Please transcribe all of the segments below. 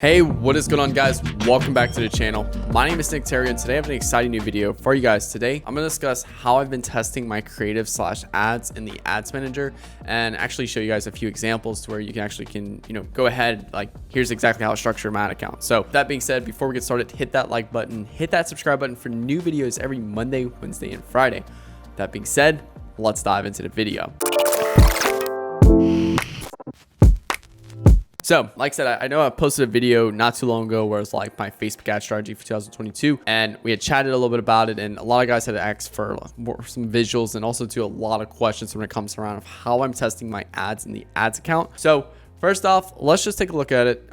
Hey, what is going on, guys? Welcome back to the channel. My name is Nick Theriot, and today I have an exciting new video for you guys. Today I'm going to discuss how I've been testing my creative / ads in the ads manager and actually show you guys a few examples to where you can go ahead, like here's exactly how I structure my ad account. So that being said, before we get started, hit that like button, hit that subscribe button for new videos every Monday, Wednesday, and Friday. That being said, let's dive into the video. So, like I said, I know I posted a video not too long ago where it's like my Facebook ad strategy for 2022, and we had chatted a little bit about it, and a lot of guys had asked for some visuals and also to a lot of questions when it comes around of how I'm testing my ads in the ads account. So first off, let's just take a look at it.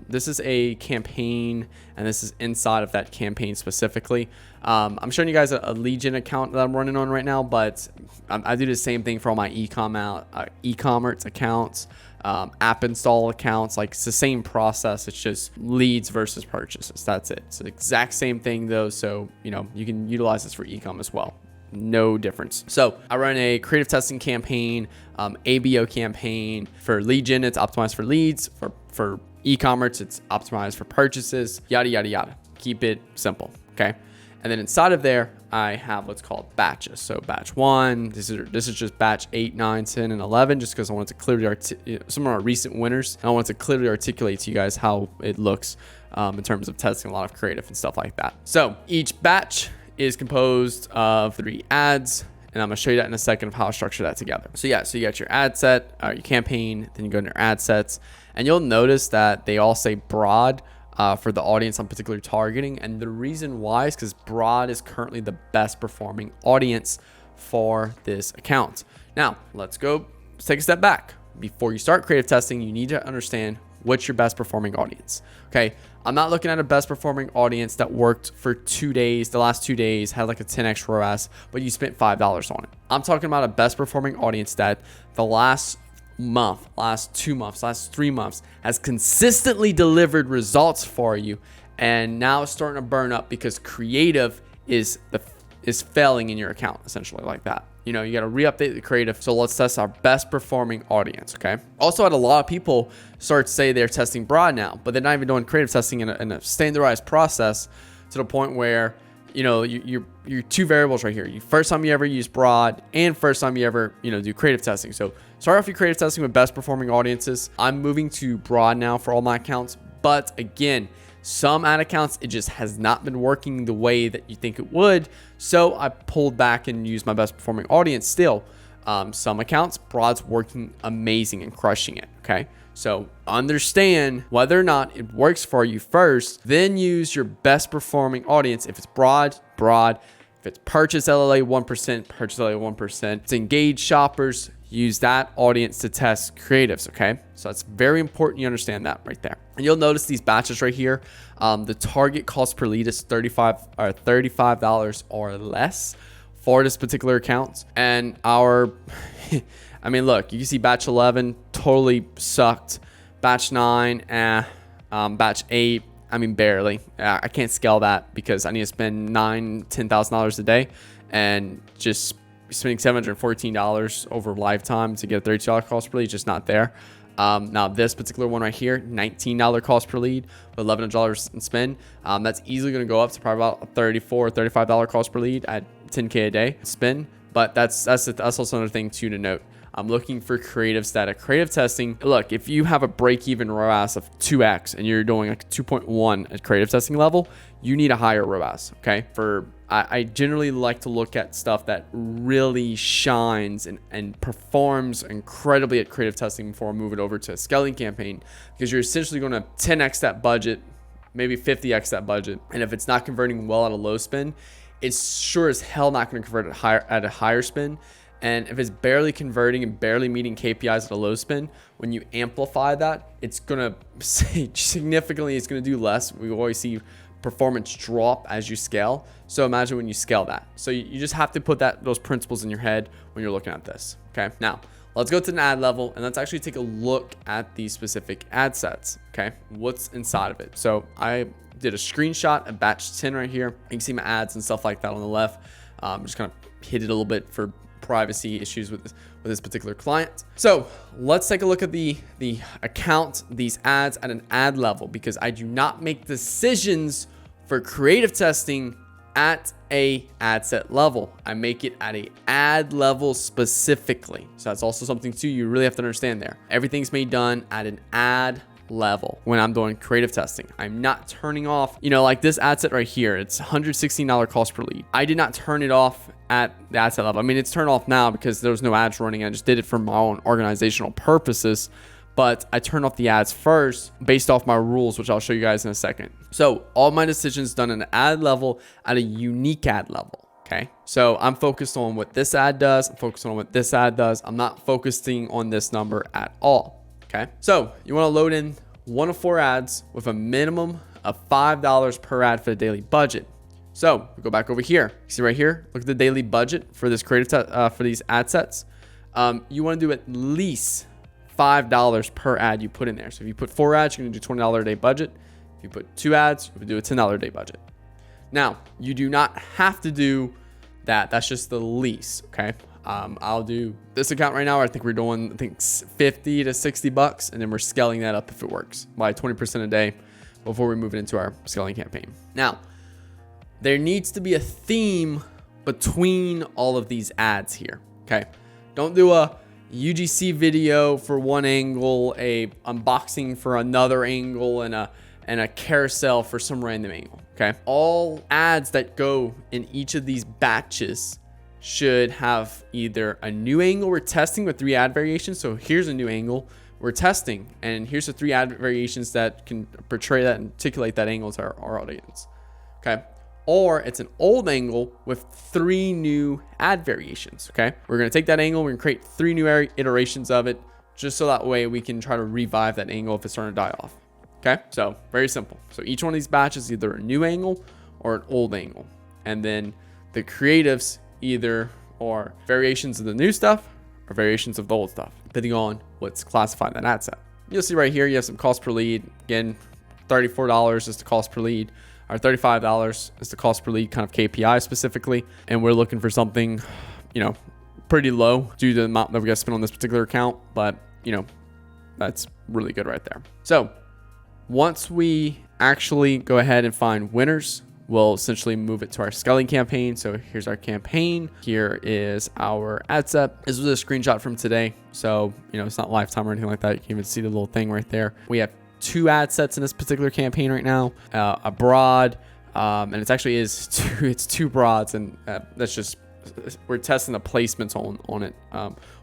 This is a campaign, and this is inside of that campaign specifically. I'm showing you guys a lead gen account that I'm running on right now, but I do the same thing for all my e-commerce accounts, app install accounts. Like, it's the same process. It's just leads versus purchases. That's it. It's the exact same thing though. So, you can utilize this for e-com as well. No difference. So I run a creative testing campaign, ABO campaign. For lead gen, it's optimized for leads. For e-commerce, it's optimized for purchases, yada, yada, yada. Keep it simple. Okay. And then inside of there, I have what's called batches. So batch 1, this is just batch 8, 9, 10, and 11, just because I wanted to clearly some of our recent winners. And I wanted to clearly articulate to you guys how it looks in terms of testing a lot of creative and stuff like that. So each batch is composed of 3 ads, and I'm gonna show you that in a second of how I structure that together. So yeah, so you got your ad set, your campaign, then you go into your ad sets, and you'll notice that they all say broad for the audience I'm particularly targeting. And the reason why is because broad is currently the best performing audience for this account. Now, let's take a step back. Before you start creative testing, you need to understand what's your best performing audience. Okay. I'm not looking at a best performing audience that worked for 2 days, the last 2 days, had like a 10x ROAS, but you spent $5 on it. I'm talking about a best performing audience that the last month, last 2 months, last 3 months has consistently delivered results for you, and now it's starting to burn up because creative is failing in your account, essentially, like that. You got to re-update the creative. So let's test our best performing audience. Okay. Also, had a lot of people start to say they're testing broad now, but they're not even doing creative testing in a standardized process to the point where you're 2 variables right here. First time you ever use broad, and first time you ever do creative testing. So start off your creative testing with best performing audiences. I'm moving to broad now for all my accounts, but again, some ad accounts, it just has not been working the way that you think it would. So I pulled back and used my best performing audience still. Some accounts, broad's working amazing and crushing it. Okay. So understand whether or not it works for you first, then use your best performing audience. If it's broad. If it's purchase LLA 1%, purchase LLA 1%. It's engaged shoppers, use that audience to test creatives. Okay. So it's very important you understand that right there. And you'll notice these batches right here. The target cost per lead is $35 or less for this particular account. And our, I mean, look, you can see batch 11 totally sucked. Batch 9, batch 8, I mean, barely. I can't scale that because I need to spend $10,000 a day, and just spending $714 over lifetime to get a $32 cost per lead, just not there. Now this particular one right here, $19 cost per lead with $1,100 in spend. That's easily going to go up to probably about a $34, $35 cost per lead at 10K a day spend. But that's also another thing too to note. I'm looking for creatives that at creative testing. Look, if you have a break-even ROAS of 2x and you're doing like 2.1 at creative testing level, you need a higher ROAS. Okay. I generally like to look at stuff that really shines and performs incredibly at creative testing before I move it over to a scaling campaign, because you're essentially going to 10x that budget, maybe 50x that budget. And if it's not converting well at a low spend, it's sure as hell not going to convert at a higher spend. And if it's barely converting and barely meeting KPIs at a low spend, when you amplify that, it's going to significantly, it's going to do less. We always see performance drop as you scale. So imagine when you scale that. So you just have to put those principles in your head when you're looking at this. Okay. Now let's go to an ad level and let's actually take a look at these specific ad sets. Okay. What's inside of it? So I did a screenshot of batch 10 right here. You can see my ads and stuff like that on the left. I'm just kind of hit it a little bit for privacy issues with this particular client. So let's take a look at the account, these ads at an ad level, because I do not make decisions for creative testing at a ad set level. I make it at a ad level specifically. So that's also something too you really have to understand there. Everything's made done at an ad level when I'm doing creative testing. I'm not turning off, like this ad set right here, it's $116 cost per lead. I did not turn it off at the ad set level. I mean, it's turned off now because there was no ads running. I just did it for my own organizational purposes, but I turned off the ads first based off my rules, which I'll show you guys in a second. So all my decisions done at an ad level at a unique ad level. Okay. So I'm focused on what this ad does. I'm focused on what this ad does. I'm not focusing on this number at all. Okay, so you want to load in 1 of 4 ads with a minimum of $5 per ad for the daily budget. So we go back over here. You see right here, look at the daily budget for this for these ad sets. You want to do at least $5 per ad you put in there. So if you put 4 ads, you're going to do $20 a day budget. If you put 2 ads, you would do a $10 a day budget. Now, you do not have to do that. That's just the least. Okay. I'll do this account right now. I think we're doing, 50 to 60 bucks, and then we're scaling that up if it works by 20% a day before we move it into our scaling campaign. Now, there needs to be a theme between all of these ads here. Okay. Don't do a UGC video for one angle, a unboxing for another angle, and a carousel for some random angle. Okay. All ads that go in each of these batches should have either a new angle we're testing with 3 ad variations. So here's a new angle we're testing, and here's the 3 ad variations that can portray that and articulate that angle to our audience. Okay. Or it's an old angle with 3 new ad variations. Okay. We're going to take that angle. We're going to create 3 new iterations of it, just so that way we can try to revive that angle if it's starting to die off. Okay. So very simple. So each one of these batches is either a new angle or an old angle. And then the creatives either are variations of the new stuff or variations of the old stuff, depending on what's classified in that ad set. You'll see right here, you have some cost per lead. Again, $34 is the cost per lead, or $35 is the cost per lead kind of KPI specifically. And we're looking for something, pretty low due to the amount that we got to spend on this particular account. But, that's really good right there. So once we actually go ahead and find winners, we'll essentially move it to our scaling campaign. So here's our campaign. Here is our ad set. This was a screenshot from today. So, it's not lifetime or anything like that. You can even see the little thing right there. We have 2 ad sets in this particular campaign right now, a broad, and it actually is it's 2 broads, and that's just, we're testing the placements on it.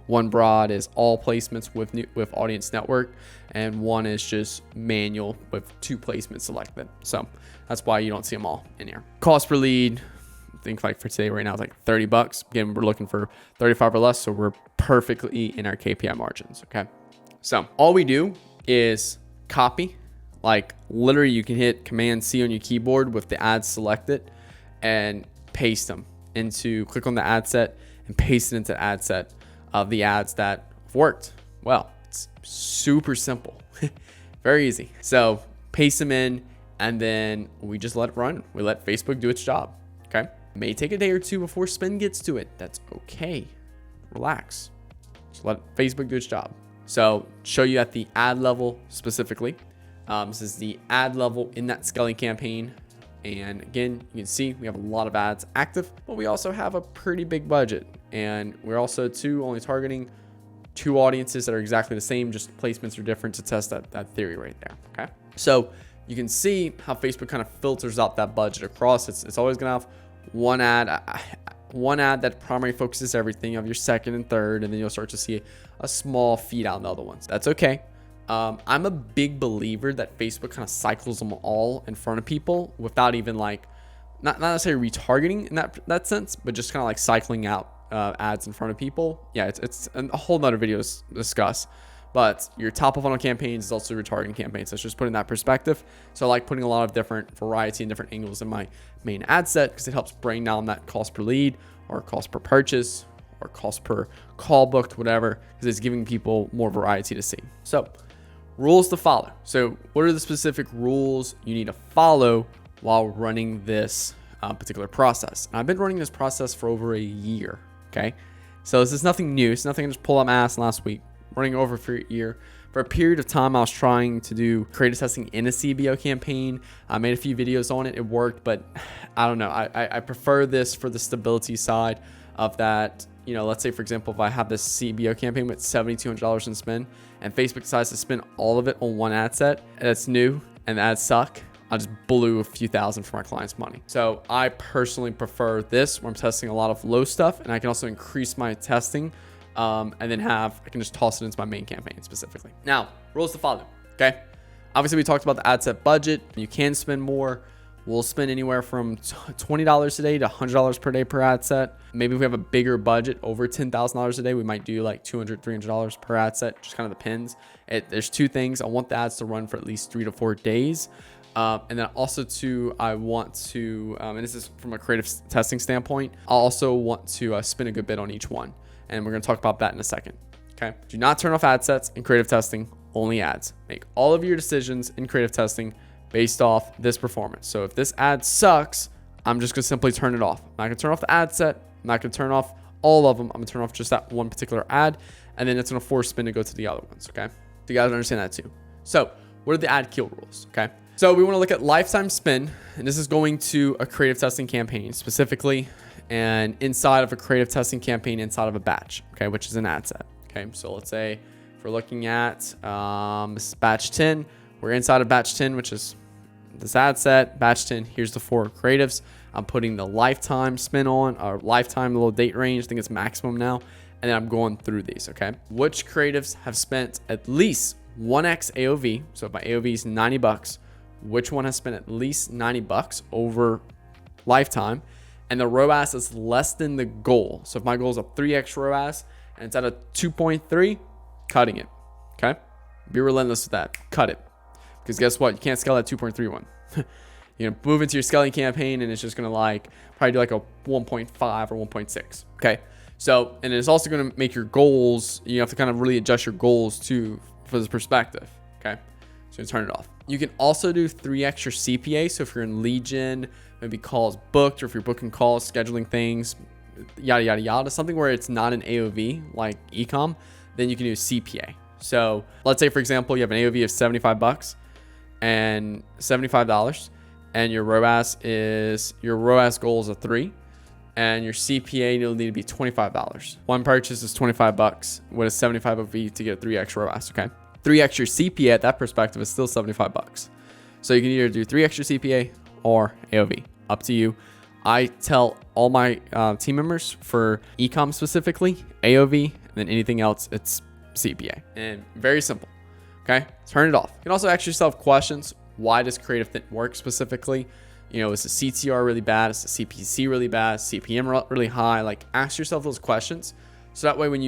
One broad is all placements with audience network, and one is just manual with 2 placements selected. So that's why you don't see them all in here. Cost per lead, I think like for today right now, it's like 30 bucks. Again, we're looking for 35 or less. So we're perfectly in our KPI margins. Okay. So all we do is copy, like literally you can hit Command C on your keyboard with the ads selected and paste them click on the ad set and paste it into the ad set of the ads that worked well. It's super simple, very easy. So paste them in, and then we just let it run. We let Facebook do its job. Okay. It may take a day or 2 before spin gets to it. That's okay. Relax. Just let Facebook do its job. So show you at the ad level specifically. This is the ad level in that scaling campaign. And again, you can see we have a lot of ads active, but we also have a pretty big budget. And we're also only targeting 2 audiences that are exactly the same, just placements are different to test that theory right there. Okay. So you can see how Facebook kind of filters out that budget across. It's always going to have one ad that primary focuses everything. You have your second and third, and then you'll start to see a small feed out in the other ones. That's okay. I'm a big believer that Facebook kind of cycles them all in front of people without even not necessarily retargeting in that sense, but just kind of like cycling out ads in front of people. Yeah, it's a whole nother video to discuss. But your top of funnel campaigns is also retargeting campaigns. Let's just put in that perspective. So I like putting a lot of different variety and different angles in my main ad set because it helps bring down that cost per lead or cost per purchase or cost per call booked, whatever, because it's giving people more variety to see. So rules to follow. So what are the specific rules you need to follow while running this particular process? And I've been running this process for over a year. Okay. So this is nothing new. It's nothing I just pull out my ass last week. Running over for a year. For a period of time, I was trying to do creative testing in a CBO campaign. I made a few videos on it. It worked, but I don't know. I prefer this for the stability side of that. You know, let's say, for example, if I have this CBO campaign with $7,200 in spend and Facebook decides to spend all of it on one ad set that's new and the ads suck, I just blew a few thousand for my client's money. So I personally prefer this where I'm testing a lot of low stuff, and I can also increase my testing and then I can just toss it into my main campaign specifically. Now, rules to follow, okay? Obviously, we talked about the ad set budget. You can spend more. We'll spend anywhere from $20 a day to $100 per day per ad set. Maybe if we have a bigger budget over $10,000 a day, we might do like $200, $300 per ad set. Just kind of depends. There's two things. I want the ads to run for at least 3 to 4 days. And then also too, I want to, and this is from a creative testing standpoint, I also want to spend a good bit on each one. And we're going to talk about that in a second. Okay. Do not turn off ad sets in creative testing, only ads. Make all of your decisions in creative testing based off this performance. So if this ad sucks, I'm just going to simply turn it off. I'm not going to turn off the ad set. I'm not going to turn off all of them. I'm going to turn off just that one particular ad. And then it's going to force spin to go to the other ones. Okay. So you guys understand that too. So what are the ad kill rules? Okay. So we want to look at lifetime spend, and this is going to a creative testing campaign specifically, and inside of a creative testing campaign, inside of a batch, okay, which is an ad set. Okay. So let's say if we're looking at this is batch 10, we're inside of batch 10, which is this ad set, batch 10. Here's the 4 creatives. I'm putting the lifetime spin on, or lifetime little date range. I think it's maximum now. And then I'm going through these, okay? Which creatives have spent at least 1x AOV? So if my AOV is $90, which one has spent at least $90 over lifetime? And the ROAS is less than the goal. So if my goal is a 3x ROAS and it's at a 2.3, cutting it, okay? Be relentless with that. Cut it. Because guess what? You can't scale that 2.31. You're going to move into your scaling campaign and it's just going to like probably do like a 1.5 or 1.6. Okay. So, and it's also going to make your goals, you have to kind of really adjust your goals too for this perspective. Okay. So you turn it off. You can also do 3x your CPA. So if you're in lead gen, maybe calls booked, or if you're booking calls, scheduling things, yada, yada, yada, something where it's not an AOV like ecom, then you can do CPA. So let's say, for example, you have an AOV of $75 and $75, and your ROAS goal is a 3, and your CPA will need to be $25. One purchase is $25 with a 75 OV to get a 3x ROAS. Okay, 3x your CPA at that perspective is still $75. So you can either do 3x your CPA or AOV, up to you. I tell all my team members for ecom specifically, AOV, and then anything else, it's CPA. And very simple. Okay, turn it off. You can also ask yourself questions. Why does creative think work specifically? You know, is the CTR really bad? Is the CPC really bad? CPM really high? Like, ask yourself those questions. So that way, when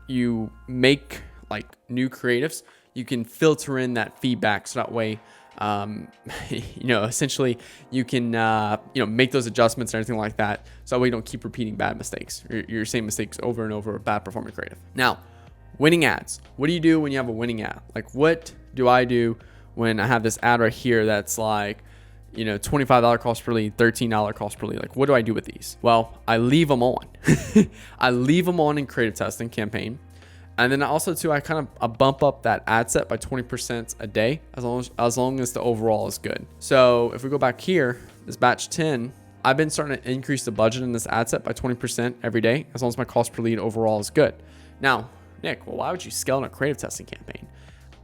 you make like new creatives, you can filter in that feedback. So that way, you know, essentially you can, you know, make those adjustments and everything like that. So that way you don't keep repeating bad mistakes, your same mistakes over and over, bad performing creative. Now, winning ads. What do you do when you have a winning ad? Like, what do I do when I have this ad right here that's like, you know, $25 cost per lead, $13 cost per lead? Like, what do I do with these? Well, I leave them on. I leave them on in creative testing campaign. And then also too, I kind of bump up that ad set by 20% a day, as long as the overall is good. So if we go back here, this batch 10, I've been starting to increase the budget in this ad set by 20% every day, as long as my cost per lead overall is good. Now, Nick, well, why would you scale in a creative testing campaign?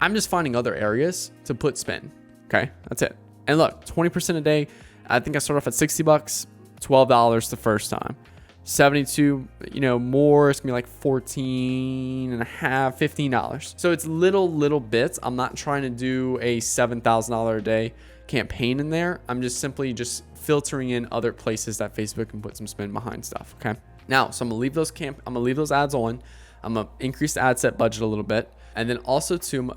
I'm just finding other areas to put spin. Okay, that's it. And look, 20% a day. I think I started off at $60, $12 the first time. 72, you know, more, it's gonna be like 14 and a half, $15. So it's little bits. I'm not trying to do a $7,000 a day campaign in there. I'm just simply filtering in other places that Facebook can put some spin behind stuff. Okay. Now, so I'm gonna leave those ads on. I'm gonna increase the ad set budget a little bit. And then also too,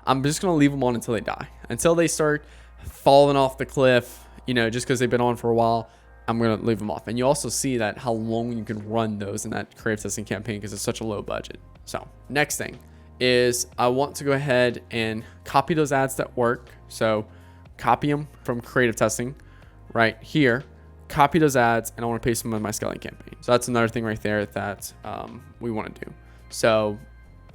I'm just gonna leave them on until they die, until they start falling off the cliff, you know, just because they've been on for a while. I'm going to leave them off. And you also see that how long you can run those in that creative testing campaign because it's such a low budget. So next thing is I want to go ahead and copy those ads that work. So copy them from creative testing right here. copy those ads, and I want to paste them in my scaling campaign. So that's another thing right there that we want to do. So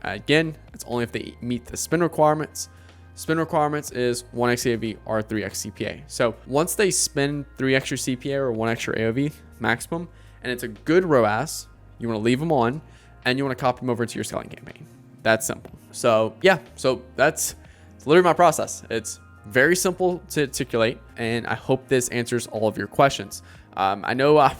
again, it's only if they meet the spin requirements. Spin requirements is 1x AOV or 3x CPA. So once they spend 3 extra CPA or 1 extra AOV maximum, and it's a good ROAS, you want to leave them on, and you want to copy them over to your scaling campaign. That's simple. So yeah, so that's literally my process. It's very simple to articulate, and I hope this answers all of your questions. I know I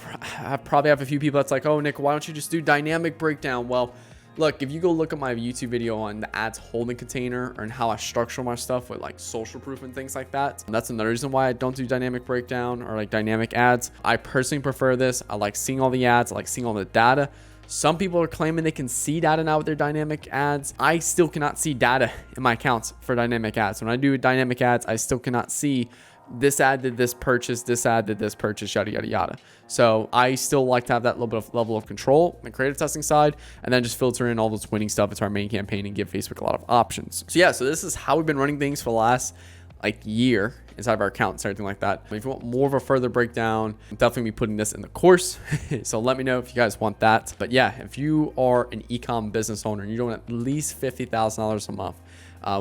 probably have a few people that's like, oh, Nick, why don't you just do dynamic breakdown? Well, look, if you go look at my YouTube video on the ads holding container and how I structure my stuff with like social proof and things like that, that's another reason why I don't do dynamic breakdown or like dynamic ads. I personally prefer this. I like seeing all the ads. I like seeing all the data. Some people are claiming they can see data now with their dynamic ads. I still cannot see data in my accounts for dynamic ads. When I do dynamic ads, I still cannot see this ad did this purchase, this ad did this purchase, yada, yada, yada. So I still like to have that little bit of level of control on the creative testing side, and then just filter in all this winning stuff into our main campaign and give Facebook a lot of options. So yeah, so this is how we've been running things for the last like year inside of our accounts and everything like that. If you want more of a further breakdown, I'm definitely be putting this in the course. So let me know if you guys want that. But yeah, if you are an e-com business owner and you're doing at least $50,000 a month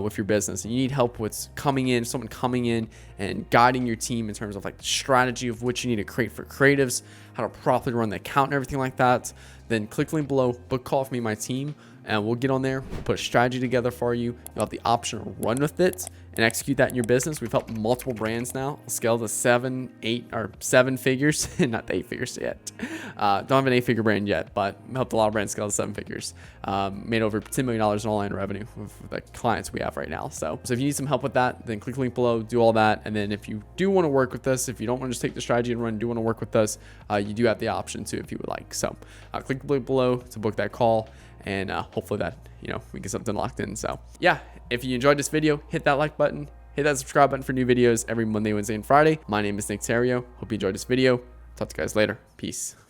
with your business, and you need help with someone coming in and guiding your team in terms of like the strategy of what you need to create for creatives, how to properly run the account and everything like that, then click the link below, book a call with me and my team, and we'll get on there, we'll put a strategy together for you. You'll have the option to run with it and execute that in your business. We've helped multiple brands now scale to 7 figures, not the 8 figures yet. Don't have an 8-figure brand yet, but helped a lot of brands scale to 7 figures. Made over $10 million in online revenue with the clients we have right now. So if you need some help with that, then click the link below, do all that. And then if you do want to work with us, if you don't want to just take the strategy and run, do want to work with us, you do have the option to if you would like. So click the link below to book that call, and hopefully that, we get something locked in. So yeah, if you enjoyed this video, hit that like button, hit that subscribe button for new videos every Monday, Wednesday, and Friday. My name is Nick Theriot. Hope you enjoyed this video. Talk to you guys later. Peace.